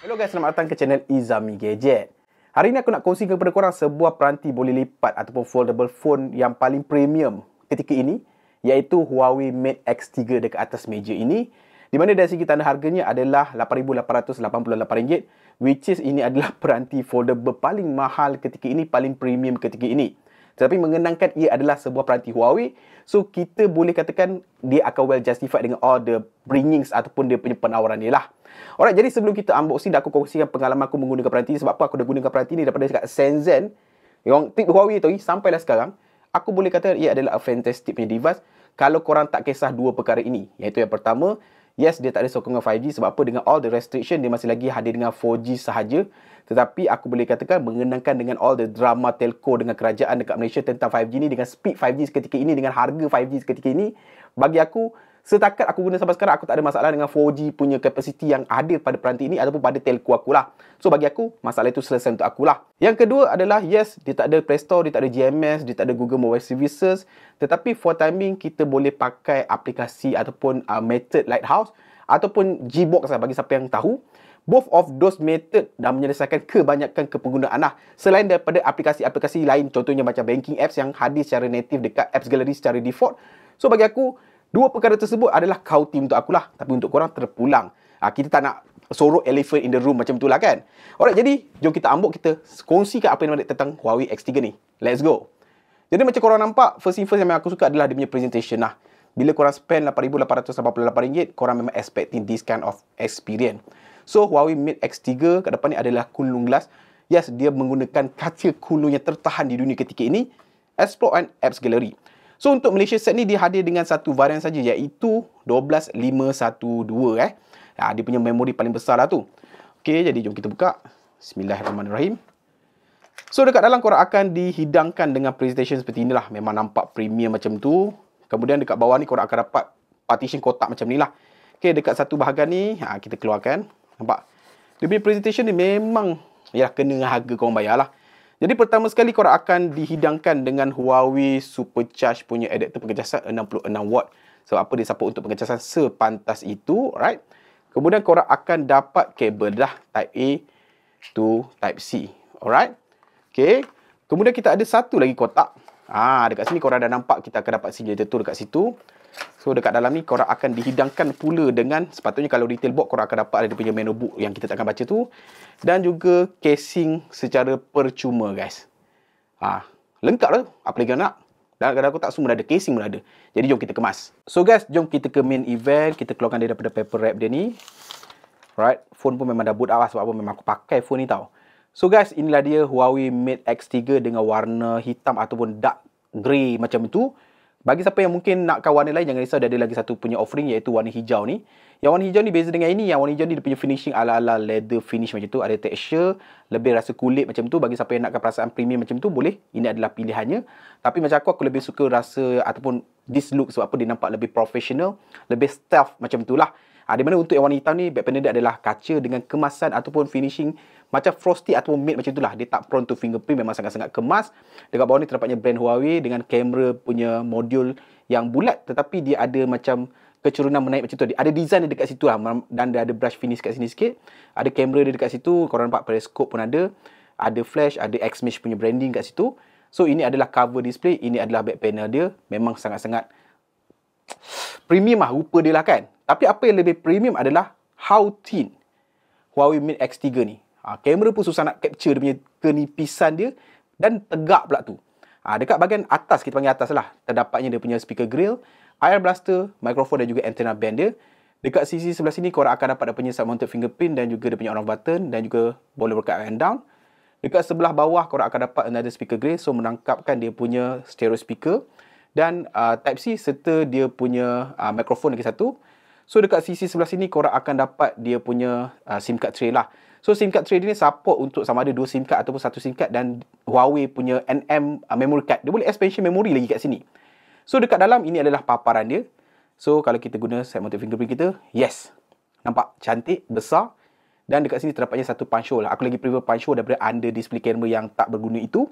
Hello guys, selamat datang ke channel Izami Gadget. Hari ini aku nak kongsi kepada korang sebuah peranti boleh lipat ataupun foldable phone yang paling premium ketika ini, iaitu Huawei Mate X3 dekat atas meja ini, di mana dari segi tanda harganya adalah RM8,888, which is ini adalah peranti foldable paling mahal ketika ini, paling premium ketika ini. Tetapi mengenangkan ia adalah sebuah peranti Huawei, so kita boleh katakan dia akan well justified dengan all the bringings ataupun dia punya penawaran dia lah. Alright, jadi sebelum kita unboxing, aku kongsikan pengalaman aku menggunakan peranti ni. Sebab apa aku dah gunakan peranti ni daripada dekat Shenzhen, yang tip Huawei tu sampailah sekarang. Aku boleh kata ia adalah a fantastic punya device kalau korang tak kisah dua perkara ini. Iaitu yang pertama, yes, dia tak ada sokongan 5G. Sebab apa, dengan all the restriction, dia masih lagi hadir dengan 4G sahaja. Tetapi aku boleh katakan mengenangkan dengan all the drama telco dengan kerajaan dekat Malaysia tentang 5G ni, dengan speed 5G ketika ini, dengan harga 5G ketika ini, bagi aku, setakat aku guna sampai sekarang, aku tak ada masalah dengan 4G punya capacity yang hadir pada peranti ini ataupun pada telco aku lah. So bagi aku, masalah itu selesai untuk aku lah. Yang kedua adalah, yes, dia tak ada Play Store, dia tak ada GMS, dia tak ada Google Mobile Services. Tetapi for timing, kita boleh pakai aplikasi ataupun method Lighthouse ataupun Gbox lah bagi siapa yang tahu. Both of those method dah menyelesaikan kebanyakan kepengguna lah. Selain daripada aplikasi-aplikasi lain, contohnya macam banking apps yang hadir secara native dekat apps gallery secara default. So bagi aku, dua perkara tersebut adalah kauti untuk akulah. Tapi untuk korang terpulang. Kita tak nak sorok elephant in the room macam itulah kan. Alright, jadi jom kita unbox, kita kongsikan apa yang ada tentang Huawei X3 ni. Let's go. Jadi macam korang nampak, first thing first yang aku suka adalah dia punya presentation lah. Bila korang spend RM8,888, korang memang expecting this kind of experience. So Huawei Mate X3 kat depan ni adalah Kunlun Glass. Yes, dia menggunakan kaca kunlun yang tertahan di dunia ketika ini. Explore and Apps Gallery. So untuk Malaysia set ni dia hadir dengan satu varian saja, iaitu 12512 dia punya memori paling besar lah tu. Okey, jadi jom kita buka. Bismillahirrahmanirrahim. So dekat dalam korang akan dihidangkan dengan presentation seperti inilah. Memang nampak premium macam tu. Kemudian dekat bawah ni korang akan dapat partition kotak macam ni lah. Okey, dekat satu bahagian ni kita keluarkan. Nampak? Dia punya presentation ni memang kena harga korang bayar lah. Jadi pertama sekali korang akan dihidangkan dengan Huawei Supercharge punya adapter pengecasan 66 watt. Sebab apa, dia support untuk pengecasan sepantas itu, right? Kemudian korang akan dapat kabel dah Type A to Type C. Alright? Okay. Kemudian kita ada satu lagi kotak. Dekat sini korang dah nampak kita akan dapat simulator tu dekat situ. So dekat dalam ni korang akan dihidangkan pula dengan, sepatutnya kalau retail box korang akan dapat ada dia punya menu book yang kita takkan baca tu, dan juga casing secara percuma guys. Lengkap lah, apa lagi nak? Dan kadang aku tak semua ada, casing pun ada. Jadi jom kita kemas. So guys, jom kita ke main event. Kita keluarkan dia daripada paper wrap dia ni. Right, phone pun memang dah boot up lah, sebab apa, memang aku pakai phone ni tau. So guys, inilah dia Huawei Mate X3 dengan warna hitam ataupun dark grey macam itu. Bagi siapa yang mungkin nakkan warna lain, jangan risau, dia ada lagi satu punya offering, iaitu warna hijau ni. Yang warna hijau ni beza dengan ini. Yang warna hijau ni dia punya finishing ala-ala leather finish macam tu. Ada texture, lebih rasa kulit macam tu. Bagi siapa yang nakkan perasaan premium macam tu, boleh. Ini adalah pilihannya. Tapi macam aku lebih suka rasa ataupun this look, sebab apa, dia nampak lebih professional, lebih stealth macam tu lah. Di mana untuk yang warna hitam ni, back panel dia adalah kaca dengan kemasan ataupun finishing macam frosty ataupun matte macam itulah. Dia tak prone to fingerprint, memang sangat-sangat kemas. Dekat bawah ni terdapatnya brand Huawei dengan kamera punya modul yang bulat, tetapi dia ada macam kecurunan menaik macam tu. Ada design dia dekat situ lah, dan dia ada brush finish kat sini sikit. Ada kamera dia dekat situ, korang nampak periscope pun ada. Ada flash, ada X-Mesh punya branding kat situ. So ini adalah cover display, ini adalah back panel dia. Memang sangat-sangat premium lah rupa dia lah kan. Tapi apa yang lebih premium adalah how thin Huawei Mate X3 ni. Kamera pun susah nak capture dia punya kenipisan dia, dan tegak pula tu. Dekat bahagian atas, kita panggil atas lah, terdapatnya dia punya speaker grill, air blaster, mikrofon dan juga antena band dia. Dekat sisi sebelah sini korang akan dapat dia punya side mounted fingerprint dan juga dia punya on off button, dan juga boleh berkat up and down. Dekat sebelah bawah korang akan dapat another speaker grill, so menangkapkan dia punya stereo speaker dan Type C, serta dia punya mikrofon lagi satu. So dekat sisi sebelah sini korang akan dapat dia punya SIM card tray lah. So SIM card tray ni support untuk sama ada 2 SIM card ataupun 1 SIM card, dan Huawei punya NM memory card. Dia boleh expansion memory lagi kat sini. So dekat dalam ini adalah paparan dia. So kalau kita guna side mounted fingerprint kita, yes, nampak cantik, besar. Dan dekat sini terdapatnya satu punch hole lah. Aku lagi prefer punch hole daripada under display camera yang tak berguna itu.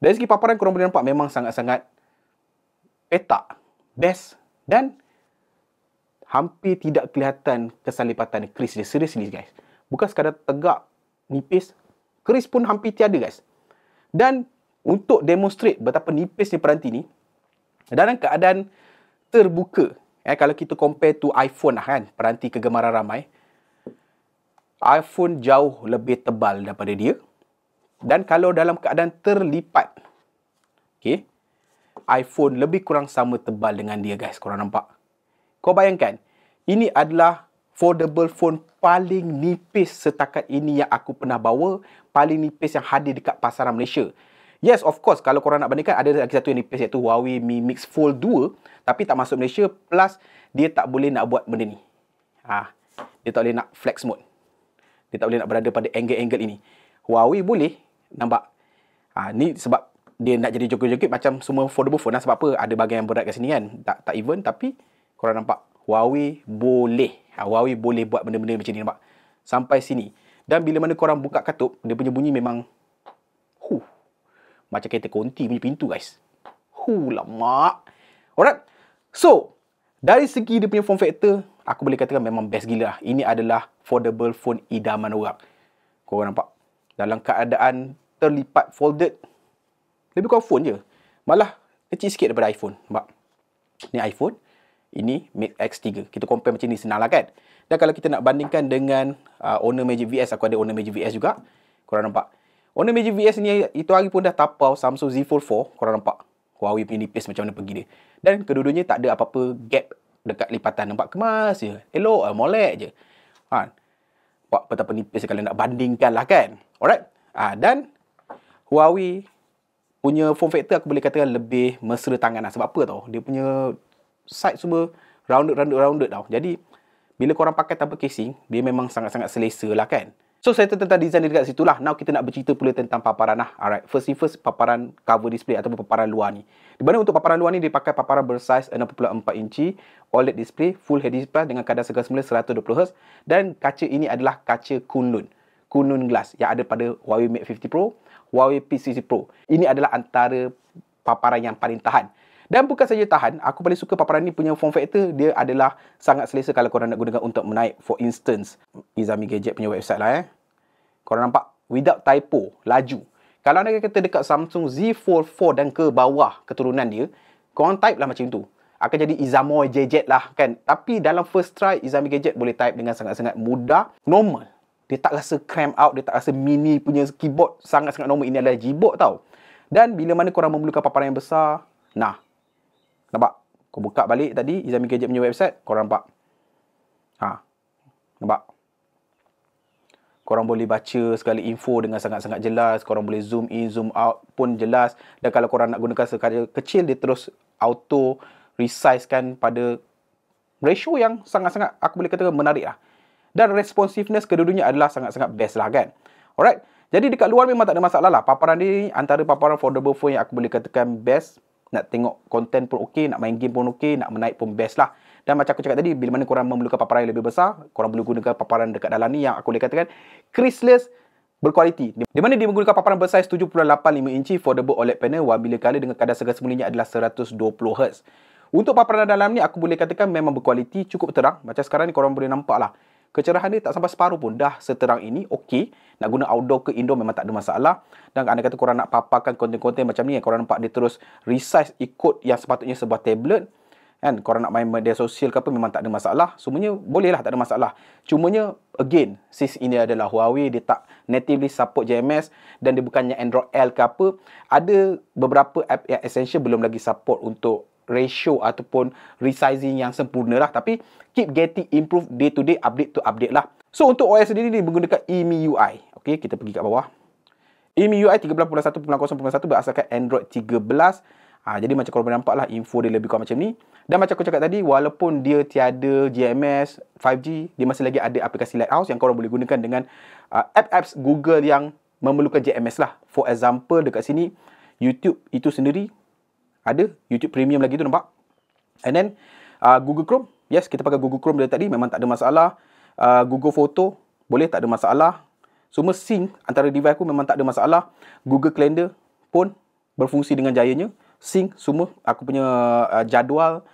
Dari segi paparan korang boleh nampak memang sangat-sangat petak, best, dan hampir tidak kelihatan kesan lipatan kris dia. Seriously guys, Bukan sekadar tegak, nipis, keris pun hampir tiada guys. Dan untuk demonstrate betapa nipisnya peranti ni, dalam keadaan terbuka, kalau kita compare to iPhone lah kan, peranti kegemaran ramai, iPhone jauh lebih tebal daripada dia. Dan kalau dalam keadaan terlipat, okay, iPhone lebih kurang sama tebal dengan dia guys. Korang nampak? Kau bayangkan, ini adalah foldable phone paling nipis setakat ini yang aku pernah bawa. Paling nipis yang hadir dekat pasaran Malaysia. Yes, of course, kalau korang nak bandingkan, ada lagi satu yang nipis iaitu Huawei Mi Mix Fold 2. Tapi tak masuk Malaysia. Plus, dia tak boleh nak buat benda ni. Dia tak boleh nak flex mode. Dia tak boleh nak berada pada angle-angle ini. Huawei boleh. Nampak? Ni sebab dia nak jadi joget-joget macam semua foldable phone lah. Sebab apa? Ada bahagian yang berat kat sini kan. Tak even. Tapi, korang nampak? Huawei boleh. Huawei boleh buat benda-benda macam ni, nampak? Sampai sini. Dan bila mana korang buka katup, dia punya bunyi memang macam kereta konti punya pintu guys. Lama. Alright. So, dari segi dia punya form factor, aku boleh katakan memang best gila lah. Ini adalah foldable phone idaman orang. Korang nampak? Dalam keadaan terlipat, folded, lebih kurang phone je. Malah kecil sikit daripada iPhone. Nampak? Ni iPhone. Ini Mate X3. Kita compare macam ni, senang lah kan? Dan kalau kita nak bandingkan dengan Honor Magic VS, aku ada Honor Magic VS juga. Korang nampak? Honor Magic VS ni, itu hari pun dah tapau Samsung Z Fold 4. Korang nampak? Huawei punya nipis macam mana pergi dia. Dan kedua-duanya tak ada apa-apa gap dekat lipatan. Nampak kemas je. Elok, molek je. Nampak betapa nipis kalau nak bandingkan lah kan? Alright? Dan Huawei punya form factor aku boleh katakan lebih mesra tangan lah. Sebab apa tau? Dia punya side semua rounded tau. Jadi, bila korang pakai tanpa casing, dia memang sangat-sangat selesa lah kan. So, saya tentang design dekat situ lah. Now, kita nak bercerita pula tentang paparan lah. Alright, first paparan cover display ataupun paparan luar ni. Di mana untuk paparan luar ni, dia pakai paparan bersaiz 6.4 inci, OLED display, full HD display dengan kadar segar semula 120Hz. Dan kaca ini adalah kaca Kunlun glass yang ada pada Huawei Mate 50 Pro, Huawei P60 Pro. Ini adalah antara paparan yang paling tahan. Dan bukan saja tahan, aku paling suka paparan ni punya form factor. Dia adalah sangat selesa kalau korang nak gunakan untuk menaik. For instance, Izami Gadget punya website lah Korang nampak? Without typo, laju. Kalau anda kata dekat Samsung Z Fold 4 dan ke bawah keturunan dia, korang type lah macam tu. Akan jadi Izamoy Gadget lah kan. Tapi dalam first try, Izami Gadget boleh type dengan sangat-sangat mudah. Normal. Dia tak rasa cramp out, dia tak rasa mini punya keyboard. Sangat-sangat normal. Ini adalah Gboard tau. Dan bila mana korang memerlukan paparan yang besar, nampak? Kau buka balik tadi Izami Gadget punya website, korang nampak? Nampak? Korang boleh baca segala info dengan sangat-sangat jelas. Korang boleh zoom in, zoom out pun jelas. Dan kalau korang nak gunakan sekadar kecil, dia terus auto resizekan pada ratio yang sangat-sangat, aku boleh katakan menarik lah. Dan responsiveness kedua-duanya adalah sangat-sangat best lah kan. Alright. Jadi dekat luar memang tak ada masalah lah. Paparan ni antara paparan foldable phone yang aku boleh katakan best. Nak tengok konten pun okey, nak main game pun okey, nak menaik pun best lah. Dan macam aku cakap tadi, bila mana korang memerlukan paparan yang lebih besar, korang boleh gunakan paparan dekat dalam ni yang aku boleh katakan creaseless, berkualiti. Di mana dia menggunakan paparan bersaiz 7.85 inci foldable OLED panel wabila kala dengan kadar segar semulanya adalah 120Hz. Untuk paparan dalam ni, aku boleh katakan memang berkualiti, cukup terang. Macam sekarang ni korang boleh nampak lah. Kecerahan dia tak sampai separuh pun. Dah seterang ini, okey. Nak guna outdoor ke indoor memang tak ada masalah. Dan anda kata korang nak paparkan konten-konten macam ni, korang nampak dia terus resize ikut yang sepatutnya sebuah tablet. Kan? Korang nak main media sosial ke apa, memang tak ada masalah. Semuanya boleh lah, tak ada masalah. Cumanya, again, sis ini adalah Huawei. Dia tak natively support JMS. Dan dia bukannya Android L ke apa. Ada beberapa app yang essential belum lagi support untuk ratio ataupun resizing yang sempurna lah. Tapi keep getting improve day to day, update to update lah. So untuk OS sendiri dia menggunakan EMIUI. Okey, kita pergi kat bawah. EMIUI 13.1.0.1 berasaskan Android 13. Jadi macam korang boleh nampak lah, info dia lebih kurang macam ni. Dan macam aku cakap tadi, walaupun dia tiada GMS 5G, dia masih lagi ada aplikasi Lighthouse yang korang boleh gunakan dengan apps Google yang memerlukan GMS lah. For example, dekat sini YouTube itu sendiri ada YouTube Premium lagi tu, nampak? And then Google Chrome, yes, kita pakai Google Chrome dari tadi, memang tak ada masalah. Google Photo, boleh, tak ada masalah. Semua sync antara device aku memang tak ada masalah. Google Calendar pun berfungsi dengan jayanya. Sync semua, aku punya jadual.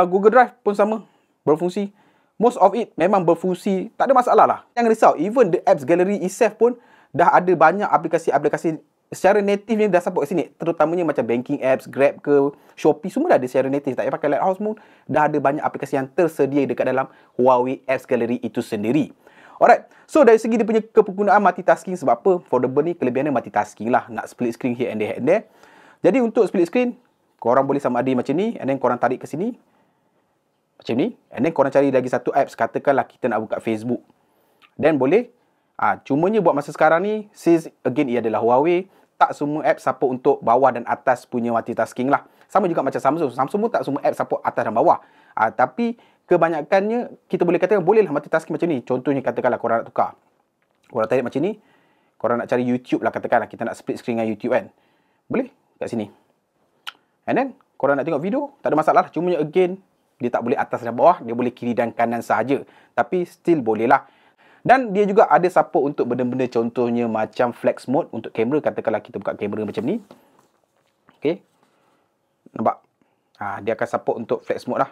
Google Drive pun sama, berfungsi. most of it memang berfungsi, tak ada masalah lah. Jangan risau, even the apps gallery itself pun dah ada banyak aplikasi-aplikasi secara native ni dah support kat sini. Terutamanya macam banking apps, Grab ke, Shopee, semua dah ada secara native. Tak payah pakai Lighthouse pun, dah ada banyak aplikasi yang tersedia dekat dalam Huawei Apps Gallery itu sendiri. Alright, so dari segi dia punya kegunaan multitasking, sebab apa? Foldable ni kelebihannya multitasking lah. Nak split screen here and there. Jadi untuk split screen, korang boleh sama ada macam ni, and then korang tarik ke sini. Macam ni. And then korang cari lagi satu apps. Katakanlah kita nak buka Facebook. Then boleh. Cumanya buat masa sekarang ni, since again ia adalah Huawei, tak semua apps support untuk bawah dan atas punya multitasking lah. Sama juga macam Samsung. Samsung pun tak semua apps support atas dan bawah. Tapi kebanyakannya, kita boleh katakan bolehlah multitasking macam ni. Contohnya katakanlah korang nak tukar. Korang tarik macam ni. Korang nak cari YouTube lah, katakanlah kita nak split screen dengan YouTube kan. Boleh kat sini. And then, korang nak tengok video, tak ada masalah. Cumanya again, dia tak boleh atas dan bawah. Dia boleh kiri dan kanan sahaja. Tapi still boleh lah. Dan dia juga ada support untuk benda-benda contohnya macam flex mode untuk kamera. Katakanlah kita buka kamera macam ni. Okay. Nampak? Dia akan support untuk flex mode lah.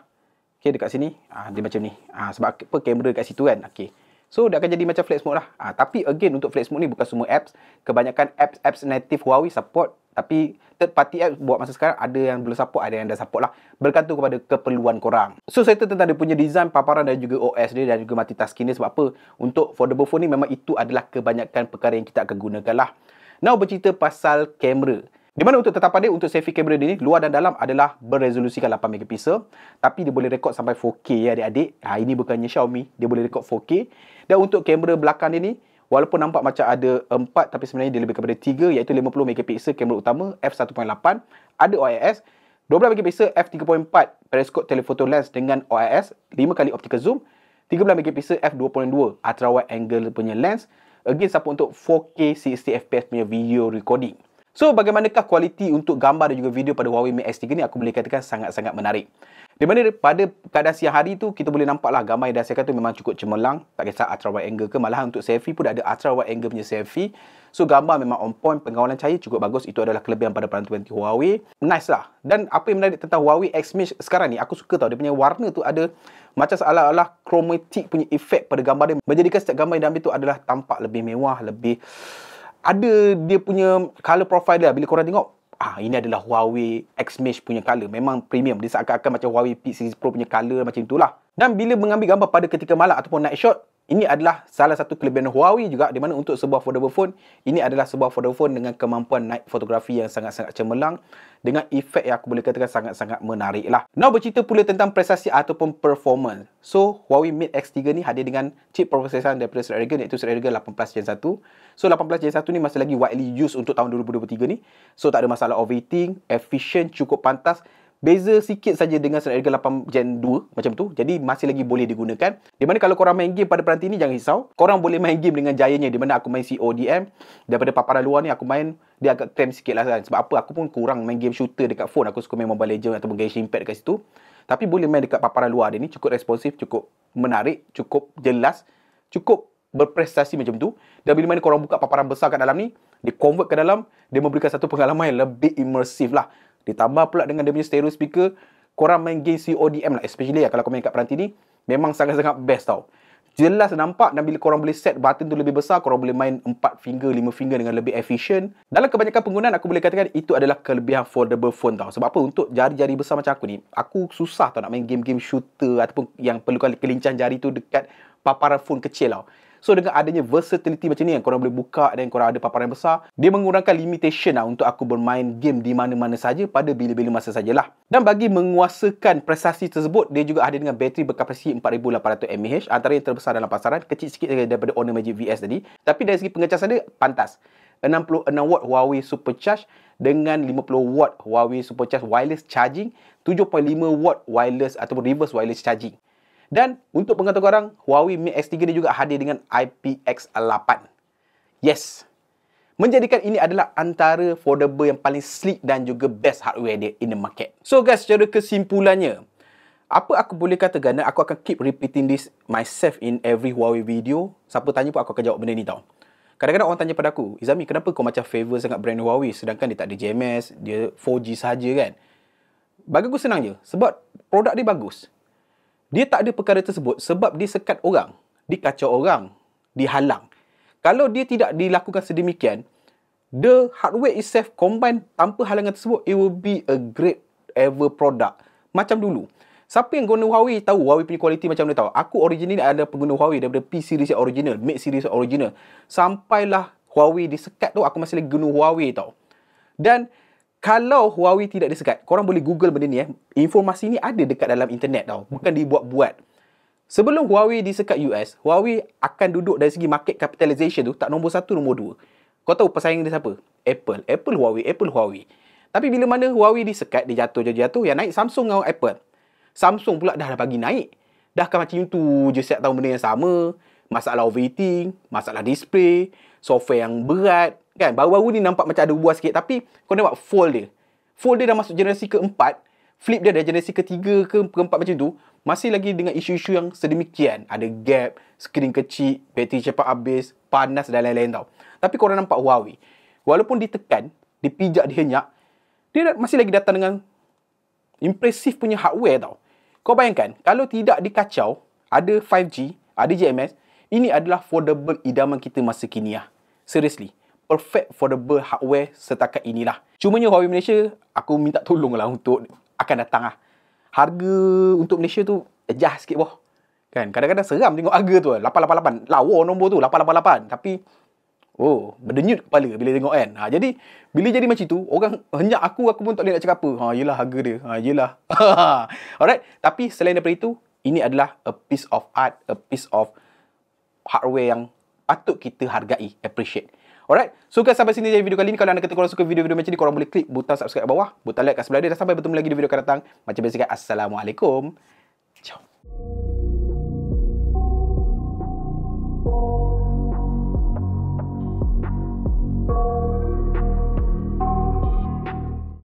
Okay, dekat sini. Dia macam ni. Sebab apa kamera kat situ kan. Okay. So, dia akan jadi macam flex mode lah. Tapi again, untuk flex mode ni bukan semua apps. Kebanyakan apps native Huawei support. Tapi third party apps buat masa sekarang ada yang belum support, ada yang dah support lah. Bergantung kepada keperluan korang. So, saya tentang dia punya design, paparan dan juga OS dia dan juga multitasking dia. Sebab apa? Untuk foldable phone ni memang itu adalah kebanyakan perkara yang kita akan gunakan lah. Now, bercerita pasal kamera. Di mana untuk tetapan dia, untuk selfie kamera dia ni, luar dan dalam adalah berresolusikan 8MP. Tapi dia boleh rekod sampai 4K ya adik-adik. Ini bukannya Xiaomi. Dia boleh rekod 4K. Dan untuk kamera belakang dia ni, walaupun nampak macam ada 4, tapi sebenarnya dia lebih kepada 3, iaitu 50MP kamera utama, f1.8. Ada OIS. 12MP f3.4 periscope telephoto lens dengan OIS. 5 kali optical zoom. 13MP f2.2 ultra wide angle punya lens. Again, support untuk 4K 60fps punya video recording. So, bagaimanakah kualiti untuk gambar dan juga video pada Huawei Mate X3 ni? Aku boleh katakan sangat-sangat menarik. Di mana pada keadaan siang hari tu, kita boleh nampaklah gambar yang dihasilkan tu memang cukup cemerlang. Tak kisah ultra wide angle ke. Malahan untuk selfie pun ada ultra wide angle punya selfie. So, gambar memang on point. Pengawalan cahaya cukup bagus. Itu adalah kelebihan pada peranti Huawei. Nice lah. Dan apa yang menarik tentang Huawei X Mate sekarang ni, aku suka tau. Dia punya warna tu ada macam seolah-olah chromatic punya efek pada gambar dia. Menjadikan setiap gambar yang diambil tu adalah tampak lebih mewah, lebih... Ada dia punya color profile dia. Bila korang tengok, ini adalah Huawei X Mate punya color. Memang premium. Dia seakan-akan macam Huawei P60 Pro punya color macam itulah. Dan bila mengambil gambar pada ketika malam ataupun night shot, ini adalah salah satu kelebihan Huawei juga, di mana untuk sebuah foldable phone, ini adalah sebuah foldable phone dengan kemampuan night fotografi yang sangat-sangat cemerlang, dengan efek yang aku boleh katakan sangat-sangat menarik lah. Now, bercerita pula tentang prestasi ataupun performance. So, Huawei Mate X3 ni hadir dengan chip prosesan daripada Snapdragon, iaitu Snapdragon 18 Gen 1. So, 18 Gen 1 ni masih lagi widely used untuk tahun 2023 ni. So, tak ada masalah overheating, efficient, cukup pantas. Beza sikit saja dengan Snapdragon 8 Gen 2 macam tu. Jadi masih lagi boleh digunakan. Di mana kalau korang main game pada peranti ni, jangan risau. Korang boleh main game dengan jayanya. Di mana aku main CODM. Daripada paparan luar ni aku main, dia agak cramp sikit lah kan. Sebab apa? Aku pun kurang main game shooter dekat phone. Aku suka main Mobile Legends ataupun Genshin Impact dekat situ. Tapi boleh main dekat paparan luar dia ni. Cukup responsif, cukup menarik, cukup jelas, cukup berprestasi macam tu. Dan bila mana korang buka paparan besar kat dalam ni, dia convert ke dalam, dia memberikan satu pengalaman yang lebih immersif lah. Ditambah pula dengan dia punya stereo speaker, korang main game CODM lah, especially ya, kalau korang main kat peranti ni, memang sangat-sangat best tau. Jelas nampak, dan bila korang boleh set button tu lebih besar, korang boleh main 4 finger, 5 finger dengan lebih efisien. Dalam kebanyakan penggunaan, aku boleh katakan itu adalah kelebihan foldable phone tau. Sebab apa? Untuk jari-jari besar macam aku ni, aku susah tau nak main game-game shooter ataupun yang perlukan kelincahan jari tu dekat paparan phone kecil tau. So, dengan adanya versatility macam ni yang korang boleh buka dan korang ada paparan besar, dia mengurangkan limitation lah untuk aku bermain game di mana-mana saja pada bila-bila masa sajalah. Dan bagi menguasakan prestasi tersebut, dia juga ada dengan bateri berkapasiti 4800 mAh, antara yang terbesar dalam pasaran, kecil sikit daripada Honor Magic VS tadi. Tapi dari segi pengecasan dia, pantas. 66 watt Huawei Supercharge dengan 50 watt Huawei Supercharge wireless charging, 7.5 watt wireless ataupun reverse wireless charging. Dan untuk pengetahuan korang, Huawei Mate X3 ni juga hadir dengan IPX8. Yes. Menjadikan ini adalah antara foldable yang paling sleek dan juga best hardware dia in the market. So guys, secara kesimpulannya, apa aku boleh katakan, dan aku akan keep repeating this myself in every Huawei video. Siapa tanya pun aku akan jawab benda ni tau. Kadang-kadang orang tanya pada aku, Izami, kenapa kau macam favor sangat brand Huawei sedangkan dia tak ada JMS, dia 4G sahaja kan? Bagi aku senang je, sebab produk dia bagus. Dia tak ada perkara tersebut sebab dia sekat orang, dikacau orang, dihalang. Kalau dia tidak dilakukan sedemikian, the hardware itself combine tanpa halangan tersebut, it will be a great ever product. Macam dulu. Siapa yang guna Huawei tahu Huawei punya kualiti macam mana tahu. Aku originally ada pengguna Huawei daripada P series yang original, Mate series yang original. Sampailah Huawei disekat tu, aku masih lagi guna Huawei tau. Dan kalau Huawei tidak disekat, korang boleh Google benda ni. Informasi ni ada dekat dalam internet tau. Bukan dibuat-buat. Sebelum Huawei disekat US, Huawei akan duduk dari segi market capitalization tu tak nombor 1, nombor 2. Kau tahu pesaing dia siapa? Apple. Apple Huawei, Apple Huawei. Tapi bila mana Huawei disekat, dia jatuh. Yang naik Samsung dengan Apple. Samsung pula dah bagi naik. Dah kan macam tu je setiap tahun benda yang sama. Masalah overheating, masalah display, software yang berat. Kan? Baru-baru ni nampak macam ada buah sikit. Tapi kau nampak fold dia. Fold dia dah masuk generasi keempat. Flip dia dah generasi ketiga ke keempat macam tu. Masih lagi dengan isu-isu yang sedemikian. Ada gap, skrin kecil, bateri cepat habis, panas dan lain-lain tau. Tapi korang nampak Huawei. Walaupun ditekan, dipijak, dihenyak, dia masih lagi datang dengan impresif punya hardware tau. Kau bayangkan, kalau tidak dikacau, ada 5G, ada GMS, ini adalah foldable idaman kita masa kini lah. Seriously. Perfect foldable hardware setakat inilah. Cumanya Huawei Malaysia, aku minta tolong lah untuk akan datang lah. Harga untuk Malaysia tu adjust sikit boh. Kan? Kadang-kadang seram tengok harga tu. 888. Lawa nombor tu, 888. Tapi, berdenyut kepala bila tengok kan. Jadi, bila jadi macam tu, orang henyak aku pun tak boleh nak cakap apa. Yelah harga dia. Yelah. Alright. Tapi selain daripada itu, ini adalah a piece of art, a piece of hardware yang patut kita hargai, appreciate. Alright. So guys, sampai sini je video kali ni. Kalau anda kata korang suka video-video macam ni, korang boleh klik butang subscribe kat bawah, butang like kat sebelah dia. Dan sampai bertemu lagi di video akan datang. Macam biasa, Assalamualaikum. Ciao.